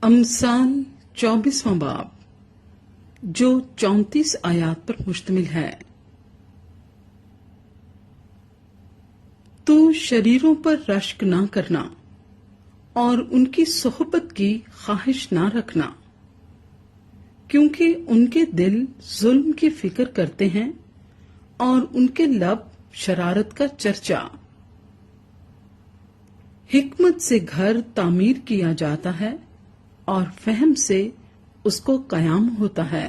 امثال 24واں باب جو 34 آیات پر مشتمل ہے۔ تو شریروں پر رشک نہ کرنا اور ان کی صحبت کی خواہش نہ رکھنا، کیونکہ ان کے دل ظلم کی فکر کرتے ہیں اور ان کے لب شرارت کا چرچا۔ حکمت سے گھر تعمیر کیا جاتا ہے اور فہم سے اس کو قیام ہوتا ہے،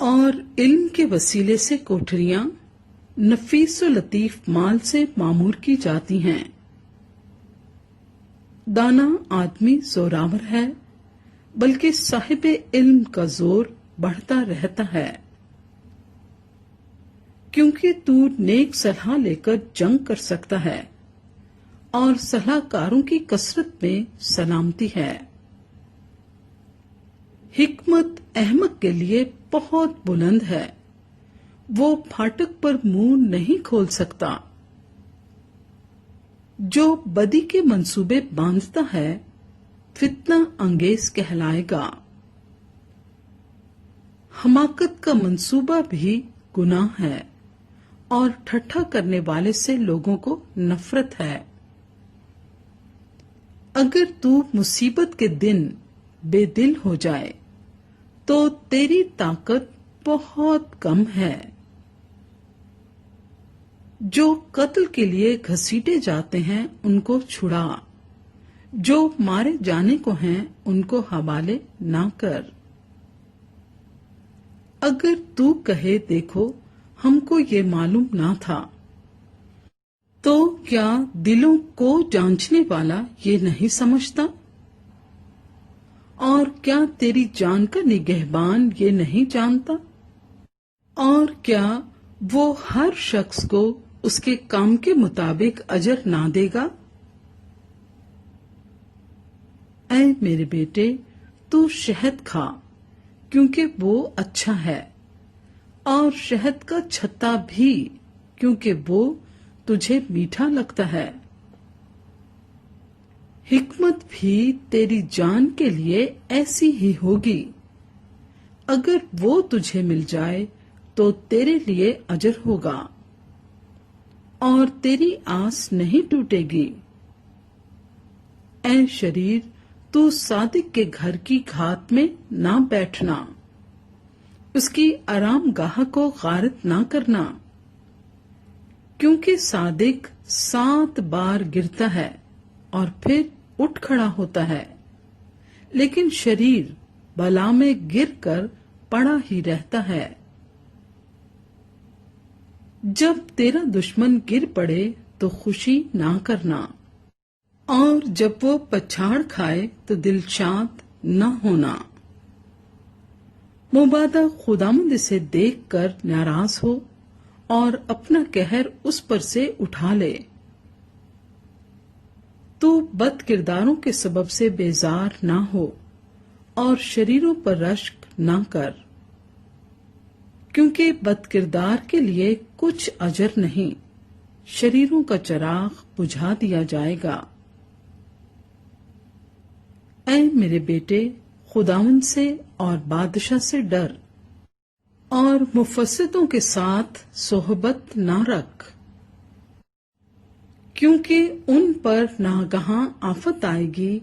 اور علم کے وسیلے سے کوٹھریاں نفیس و لطیف مال سے معمور کی جاتی ہیں۔ دانا آدمی زوراور ہے، بلکہ صاحب علم کا زور بڑھتا رہتا ہے، کیونکہ تو نیک صلاح لے کر جنگ کر سکتا ہے اور صلاح کاروں کی کثرت میں سلامتی ہے۔ حکمت احمق کے لیے بہت بلند ہے، وہ پھاٹک پر منہ نہیں کھول سکتا۔ جو بدی کے منصوبے باندھتا ہے فتنہ انگیز کہلائے گا۔ حماقت کا منصوبہ بھی گناہ ہے اور ٹھٹھا کرنے والے سے لوگوں کو نفرت ہے۔ اگر تو مصیبت کے دن بے دل ہو جائے تو تیری طاقت بہت کم ہے۔ جو قتل کے لیے گھسیٹے جاتے ہیں ان کو چھڑا، جو مارے جانے کو ہیں ان کو حوالے نہ کر۔ اگر تو کہے دیکھو ہم کو یہ معلوم نہ تھا، تو کیا دلوں کو جانچنے والا یہ نہیں سمجھتا؟ اور کیا تیری جان کا نگہبان یہ نہیں جانتا؟ اور کیا وہ ہر شخص کو اس کے کام کے مطابق اجر نہ دے گا؟ اے میرے بیٹے، تو شہد کھا کیونکہ وہ اچھا ہے، اور شہد کا چھتا بھی کیونکہ وہ تجھے میٹھا لگتا ہے۔ حکمت بھی تیری جان کے لیے ایسی ہی ہوگی، اگر وہ تجھے مل جائے تو تیرے لیے اجر ہوگا اور تیری آس نہیں ٹوٹے گی۔ اے شریر، تو صادق کے گھر کی گھات میں نہ بیٹھنا، اس کی آرام گاہ کو غارت نہ کرنا، کیونکہ صادق 7 بار گرتا ہے اور پھر اٹھ کھڑا ہوتا ہے، لیکن شریر بلا میں گر کر پڑا ہی رہتا ہے۔ جب تیرا دشمن گر پڑے تو خوشی نہ کرنا، اور جب وہ پچھاڑ کھائے تو دل شاد نہ ہونا۔ مبادا خداوند اسے دیکھ کر ناراض ہو اور اپنا قہر اس پر سے اٹھا لے۔ تو بد کرداروں کے سبب سے بیزار نہ ہو اور شریروں پر رشک نہ کر، کیونکہ بد کردار کے لیے کچھ اجر نہیں، شریروں کا چراغ بجھا دیا جائے گا۔ اے میرے بیٹے، خداوند سے اور بادشاہ سے ڈر، اور مفسدوں کے ساتھ صحبت نہ رکھ، کیونکہ ان پر ناگہاں آفت آئے گی،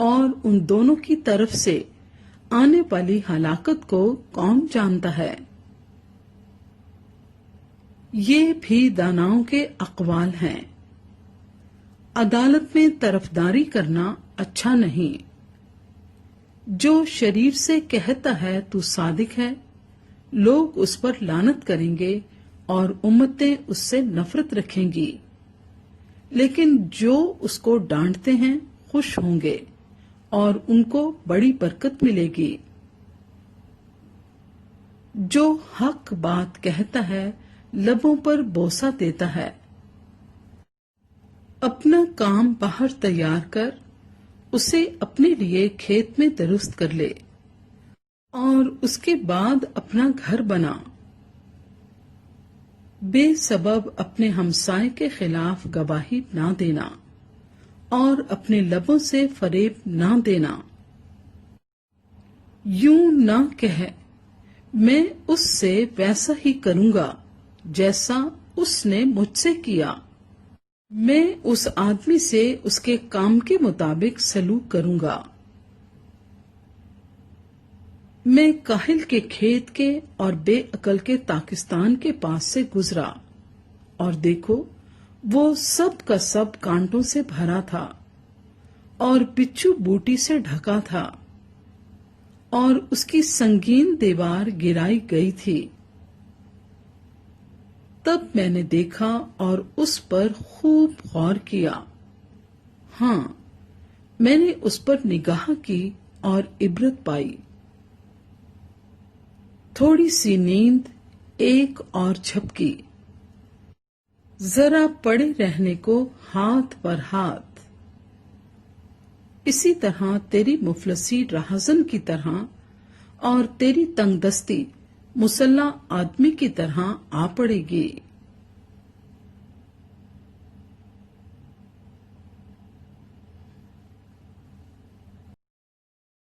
اور ان دونوں کی طرف سے آنے والی ہلاکت کو کون جانتا ہے؟ یہ بھی داناؤں کے اقوال ہیں۔ عدالت میں طرفداری کرنا اچھا نہیں۔ جو شریر سے کہتا ہے تو صادق ہے، لوگ اس پر لعنت کریں گے اور امتیں اس سے نفرت رکھیں گی، لیکن جو اس کو ڈانٹتے ہیں خوش ہوں گے اور ان کو بڑی برکت ملے گی۔ جو حق بات کہتا ہے لبوں پر بوسہ دیتا ہے، اپنا کام باہر تیار کر، اسے اپنے لیے کھیت میں درست کر لے، اور اس کے بعد اپنا گھر بنا۔ بے سبب اپنے ہمسائے کے خلاف گواہی نہ دینا، اور اپنے لبوں سے فریب نہ دینا۔ یوں نہ کہہ میں اس سے ویسا ہی کروں گا جیسا اس نے مجھ سے کیا۔ میں اس آدمی سے اس کے کام کے مطابق سلوک کروں گا۔ میں کاہل کے کھیت کے اور بے عقل کے پاکستان کے پاس سے گزرا اور دیکھو وہ سب کا سب کانٹوں سے بھرا تھا اور بچھو بوٹی سے ڈھکا تھا اور اس کی سنگین دیوار گرائی گئی تھی۔ تب میں نے دیکھا اور اس پر خوب غور کیا۔ ہاں، میں نے اس پر نگاہ کی اور عبرت پائی۔ تھوڑی سی نیند، ایک اور جھپکی، ذرا پڑے رہنے کو ہاتھ پر ہاتھ، اسی طرح تیری مفلسی راہزن کی طرح اور تیری تنگ دستی مسلح آدمی کی طرح آ پڑے گی۔